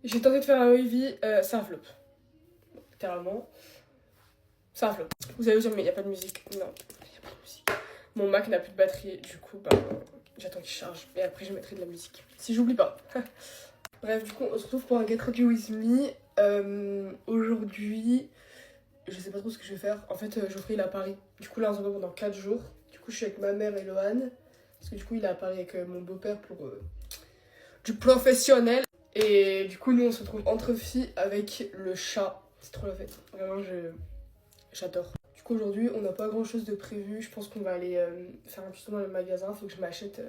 J'ai tenté de faire un wavy, ça flop. Littéralement, ça flop. Vous allez vous dire, mais il n'y a pas de musique. Non, il n'y a pas de musique. Mon Mac n'a plus de batterie, du coup, bah, j'attends qu'il charge. Et après, je mettrai de la musique. Si j'oublie pas. Bref, du coup, on se retrouve pour un Get Ready With Me. Aujourd'hui, je sais pas trop ce que je vais faire. En fait, Geoffrey, il est à Paris. Du coup, là, on se retrouve pendant 4 jours. Du coup, je suis avec ma mère et Lohan. Parce que du coup, il est à Paris avec mon beau-père pour du professionnel. Et du coup, nous, on se retrouve entre filles avec le chat. C'est trop la fête. Vraiment, j'adore. Du coup, aujourd'hui, on n'a pas grand-chose de prévu. Je pense qu'on va aller faire un petit tour dans le magasin. Il faut que je m'achète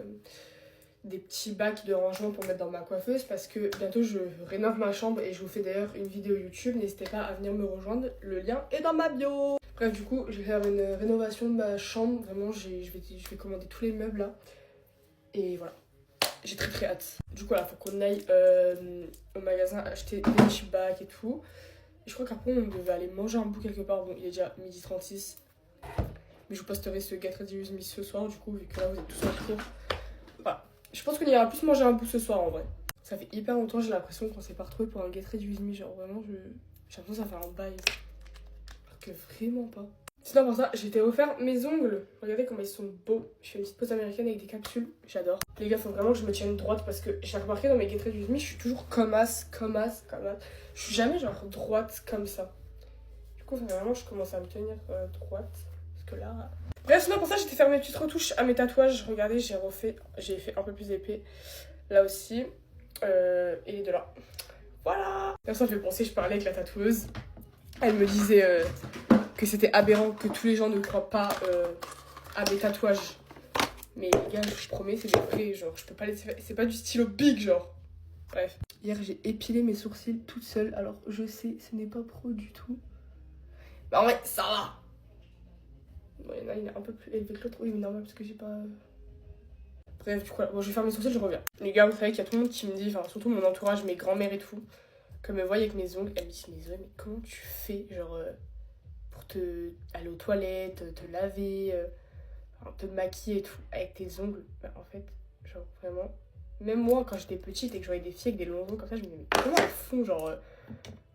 des petits bacs de rangement pour mettre dans ma coiffeuse. Parce que bientôt, je rénove ma chambre. Et je vous fais d'ailleurs une vidéo YouTube. N'hésitez pas à venir me rejoindre. Le lien est dans ma bio. Bref, du coup, je vais faire une rénovation de ma chambre. Vraiment, je vais commander tous les meubles là. Et voilà. J'ai très très hâte. Du coup, là, faut qu'on aille au magasin acheter des petits bacs et tout. Et je crois qu'après, on devait aller manger un bout quelque part. Bon, il est déjà 12h36. Mais je vous posterai ce Get Ready With Me ce soir, du coup, vu que là, vous êtes tous en cours. Voilà. Je pense qu'on ira plus manger un bout ce soir, en vrai. Ça fait hyper longtemps, j'ai l'impression qu'on s'est pas retrouvé pour un Get Ready With Me. Genre, vraiment, j'ai l'impression que ça fait un bail. Alors que vraiment pas. Sinon, pour ça, j'ai été refaire mes ongles. Regardez comment ils sont beaux. Je fais une petite pose américaine avec des capsules. J'adore. Les gars, faut vraiment que je me tienne droite parce que j'ai remarqué dans mes Get Ready With Me, je suis toujours comme as. Je suis jamais genre droite comme ça. Du coup, faut vraiment, je commence à me tenir droite. Parce que là. Bref, sinon, pour ça, j'ai été faire mes petites retouches à mes tatouages. Regardez, j'ai fait un peu plus épais. Là aussi. Et les deux là. Voilà. Ça me fait penser, je parlais avec la tatoueuse. Elle me disait que c'était aberrant que tous les gens ne croient pas à mes tatouages. Mais les gars, je promets, c'est des vrais, genre, je peux pas laisser faire. C'est pas du stylo big, genre. Bref. Hier, j'ai épilé mes sourcils toute seule. Alors, je sais, ce n'est pas pro du tout. Mais en vrai, ça va. Bon, il y en a, il est un peu plus élevé que l'autre. Oui, mais normal, parce que j'ai pas. Bref, du coup, bon, je vais faire mes sourcils, je reviens. Les gars, vous savez qu'il y a tout le monde qui me dit, enfin, surtout mon entourage, mes grands-mères et tout, que me voient avec mes ongles. Elle me dit, mais Zoé, mais comment tu fais, genre, pour te aller aux toilettes, te laver, te maquiller et tout, avec tes ongles? Bah, en fait, genre, vraiment. Même moi, quand j'étais petite et que je voyais des filles avec des longs ongles comme ça, je me disais, mais comment elles font, genre.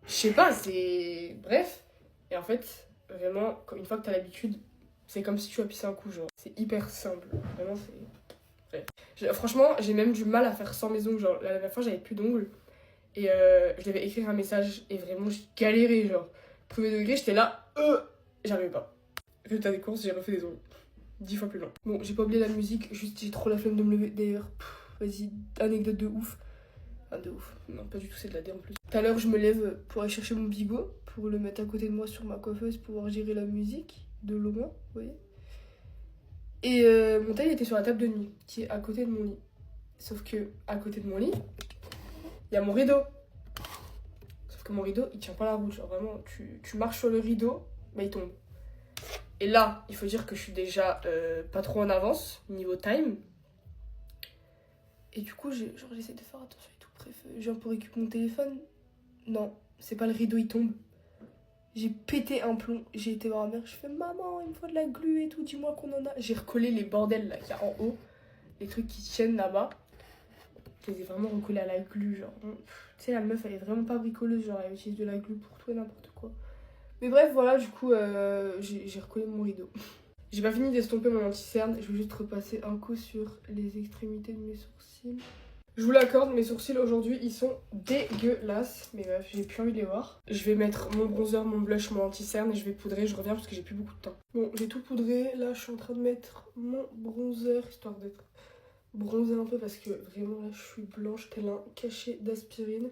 Je sais pas, c'est. Bref. Et en fait, vraiment, une fois que t'as l'habitude, c'est comme si tu appuies un coup, genre. C'est hyper simple. Vraiment, c'est. Bref. Franchement, j'ai même du mal à faire sans mes ongles. Genre, la dernière fois, j'avais plus d'ongles. Et je devais écrire un message. Et vraiment, j'ai galéré, genre. Premier degré, j'étais là. J'arrivais pas. Résultat des courses, j'ai refait des ongles. 10 fois plus long. Bon, j'ai pas oublié la musique. Juste, j'ai trop la flemme de me lever. D'ailleurs, vas-y, anecdote de ouf. Enfin, de ouf. Non, pas du tout, c'est de la D en plus. Tout à l'heure, je me lève pour aller chercher mon bigot, pour le mettre à côté de moi sur ma coiffeuse, pour pouvoir gérer la musique de loin, vous voyez. Et mon tel était sur la table de nuit, qui est à côté de mon lit. Sauf que, à côté de mon lit, il y a mon rideau. Sauf que mon rideau, il tient pas la route. Genre vraiment, tu marches sur le rideau, bah il tombe. Et là, il faut dire que je suis déjà pas trop en avance, niveau time. Et du coup, j'essaie de faire attention et tout. Bref, je viens pour récupérer mon téléphone. Non, c'est pas le rideau, il tombe. J'ai pété un plomb. J'ai été voir ma mère. Je fais, maman, il me faut de la glu et tout. Dis-moi qu'on en a. J'ai recollé les bordels là qu'il y a en haut. Les trucs qui tiennent là-bas. Je les ai vraiment recollés à la glu. Genre, tu sais, la meuf, elle est vraiment pas bricoleuse. Genre, elle utilise de la glu pour tout et n'importe quoi. Mais bref, voilà, du coup, j'ai recollé mon rideau. J'ai pas fini d'estomper mon anti-cerne. Je vais juste repasser un coup sur les extrémités de mes sourcils. Je vous l'accorde, mes sourcils aujourd'hui, ils sont dégueulasses. Mais bref, j'ai plus envie de les voir. Je vais mettre mon bronzer, mon blush, mon anti-cerne et je vais poudrer. Je reviens parce que j'ai plus beaucoup de temps. Bon, j'ai tout poudré. Là, je suis en train de mettre mon bronzer, histoire d'être bronzée un peu parce que vraiment, là, je suis blanche tel un cachet d'aspirine.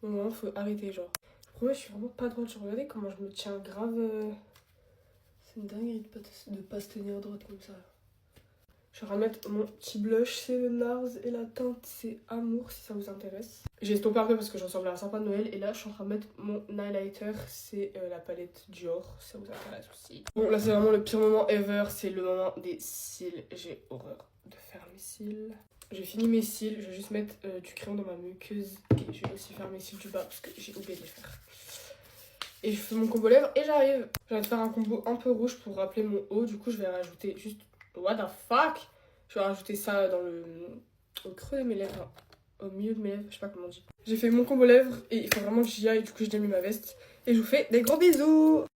Bon, maintenant, faut arrêter, genre. Je promets, je suis vraiment pas droite. Regardez comment je me tiens grave... C'est une dinguerie de pas se tenir droite comme ça. Je vais remettre mon petit blush, c'est le NARS et la teinte c'est Amour si ça vous intéresse. J'ai estompé un peu parce que je ressemble à un sapin de Noël et là je suis en train de mettre mon highlighter, c'est la palette Dior si ça vous intéresse aussi. Bon là c'est vraiment le pire moment ever, c'est le moment des cils, j'ai horreur de faire mes cils. J'ai fini mes cils, je vais juste mettre du crayon dans ma muqueuse et je vais aussi faire mes cils du bas parce que j'ai oublié de les faire. Et je fais mon combo lèvres et j'arrive. Je vais faire un combo un peu rouge pour rappeler mon haut, du coup je vais rajouter juste... What the fuck? Je vais rajouter ça dans au creux de mes lèvres. au milieu de mes lèvres, je sais pas comment on dit. J'ai fait mon combo lèvres et il faut vraiment que j'y aille, du coup j'ai déjà mis ma veste. Et je vous fais des gros bisous.